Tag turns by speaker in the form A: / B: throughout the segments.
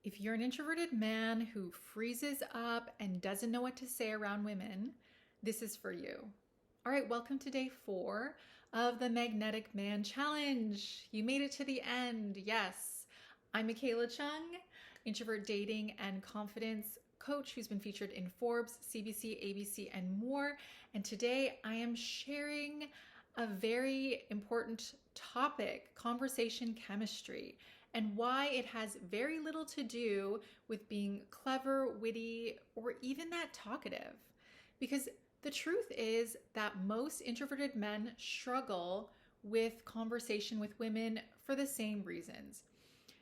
A: If you're an introverted man who freezes up and doesn't know what to say around women, this is for you. All right, welcome to day 4 of the Magnetic Man Challenge. You made it to the end. Yes, I'm Michaela Chung, introvert dating and confidence coach who's been featured in Forbes, CBC, ABC, and more. And today I am sharing a very important topic, conversation chemistry, and why it has very little to do with being clever, witty, or even that talkative. Because the truth is that most introverted men struggle with conversation with women for the same reasons.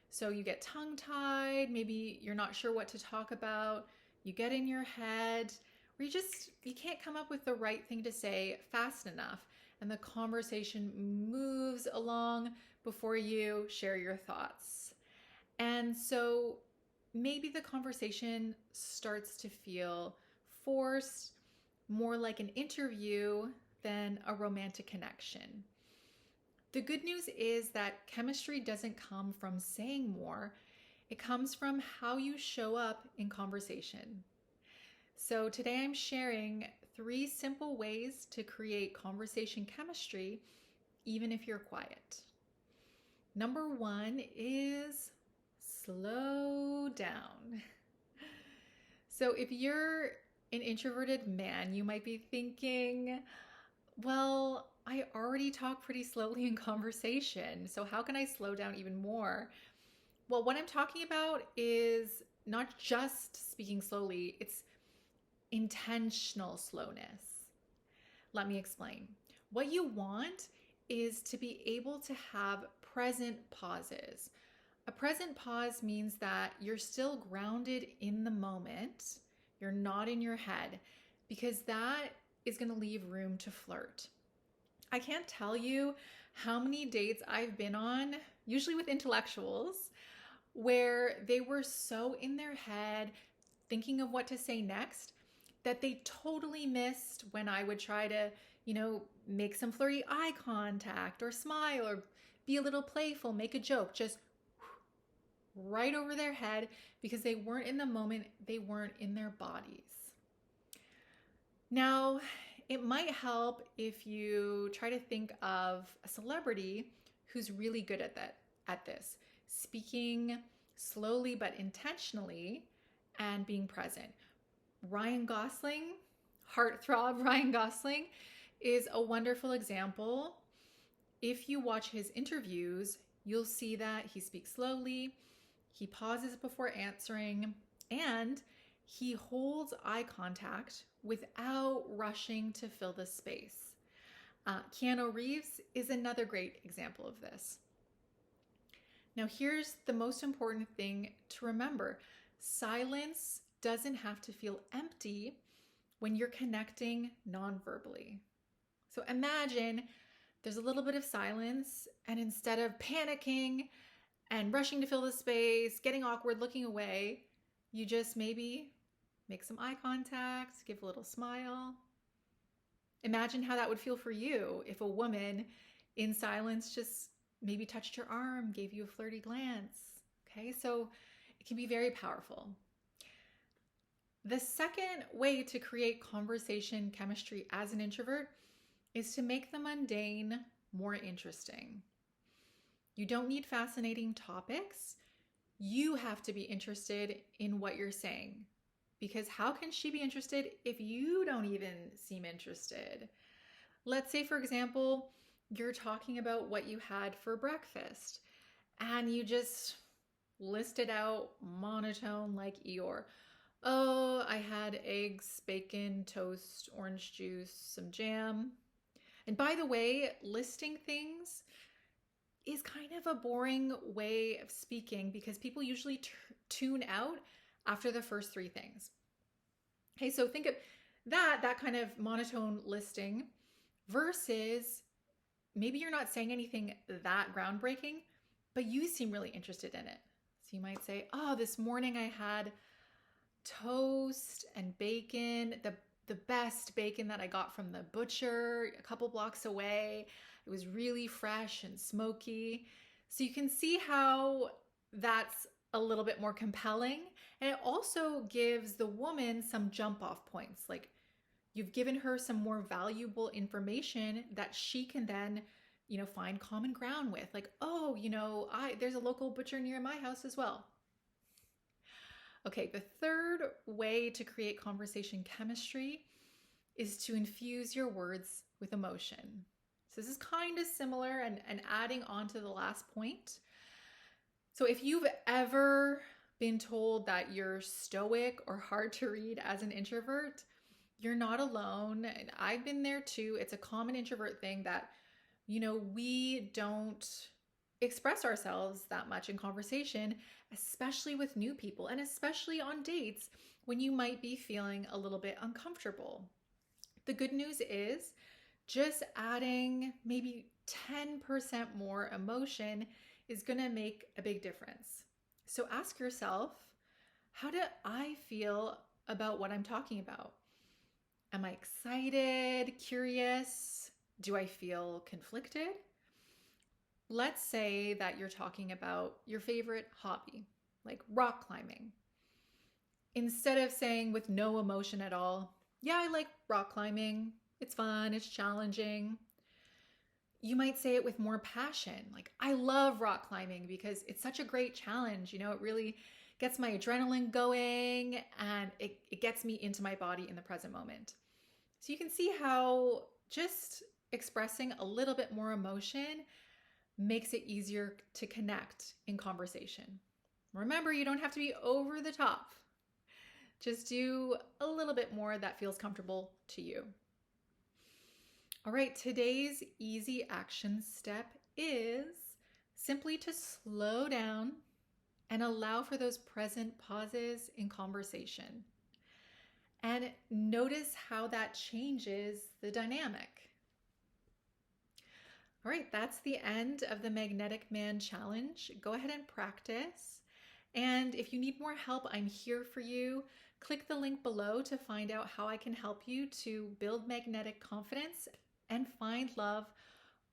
A: So you get tongue-tied, maybe you're not sure what to talk about, you get in your head, or you can't come up with the right thing to say fast enough, and the conversation moves along before you share your thoughts. And so maybe the conversation starts to feel forced, more like an interview than a romantic connection. The good news is that chemistry doesn't come from saying more. It comes from how you show up in conversation. So today I'm sharing 3 simple ways to create conversation chemistry, even if you're quiet. Number 1 is slow down. So if you're an introverted man, you might be thinking, well, I already talk pretty slowly in conversation, so how can I slow down even more? Well, what I'm talking about is not just speaking slowly, it's intentional slowness. Let me explain. What you want is to be able to have present pauses. A present pause means that you're still grounded in the moment. You're not in your head, because that is going to leave room to flirt. I can't tell you how many dates I've been on, usually with intellectuals, where they were so in their head thinking of what to say next that they totally missed when I would try to, make some flirty eye contact or smile or be a little playful, make a joke, just right over their head, because they weren't in the moment, they weren't in their bodies. Now, it might help if you try to think of a celebrity who's really good at this, speaking slowly but intentionally and being present. Ryan Gosling, heartthrob Ryan Gosling, is a wonderful example. If you watch his interviews, you'll see that he speaks slowly, he pauses before answering, and he holds eye contact without rushing to fill the space. Keanu Reeves is another great example of this. Now, here's the most important thing to remember. Silence doesn't have to feel empty when you're connecting non-verbally. So imagine there's a little bit of silence, and instead of panicking and rushing to fill the space, getting awkward, looking away, you just maybe make some eye contact, give a little smile. Imagine how that would feel for you if a woman in silence just maybe touched your arm, gave you a flirty glance. Okay, so it can be very powerful. The second way to create conversation chemistry as an introvert is to make the mundane more interesting. You don't need fascinating topics. You have to be interested in what you're saying, because how can she be interested if you don't even seem interested? Let's say, for example, you're talking about what you had for breakfast and you just listed out monotone like Eeyore. Oh, I had eggs, bacon, toast, orange juice, some jam. And by the way, listing things is kind of a boring way of speaking, because people usually tune out after the first 3 things. Okay, so think of that kind of monotone listing versus maybe you're not saying anything that groundbreaking, but you seem really interested in it. So you might say, oh, this morning I had toast and bacon, the best bacon that I got from the butcher a couple blocks away. It was really fresh and smoky. So you can see how that's a little bit more compelling. And it also gives the woman some jump off points. Like you've given her some more valuable information that she can then, find common ground with. Like, oh, there's a local butcher near my house as well. Okay, the third way to create conversation chemistry is to infuse your words with emotion. So this is kind of similar and adding on to the last point. So if you've ever been told that you're stoic or hard to read as an introvert, you're not alone. And I've been there too. It's a common introvert thing that, we don't express ourselves that much in conversation, especially with new people and especially on dates when you might be feeling a little bit uncomfortable. The good news is just adding maybe 10% more emotion is going to make a big difference. So ask yourself, how do I feel about what I'm talking about? Am I excited, curious? Do I feel conflicted? Let's say that you're talking about your favorite hobby, like rock climbing. Instead of saying with no emotion at all, yeah, I like rock climbing. It's fun, it's challenging. You might say it with more passion. Like, I love rock climbing because it's such a great challenge. It really gets my adrenaline going and it gets me into my body in the present moment. So you can see how just expressing a little bit more emotion makes it easier to connect in conversation. Remember, you don't have to be over the top. Just do a little bit more that feels comfortable to you. All right, today's easy action step is simply to slow down and allow for those present pauses in conversation. And notice how that changes the dynamic. All right, that's the end of the Magnetic Man Challenge. Go ahead and practice. And if you need more help, I'm here for you. Click the link below to find out how I can help you to build magnetic confidence and find love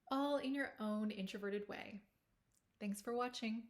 A: all in your own introverted way. Thanks for watching.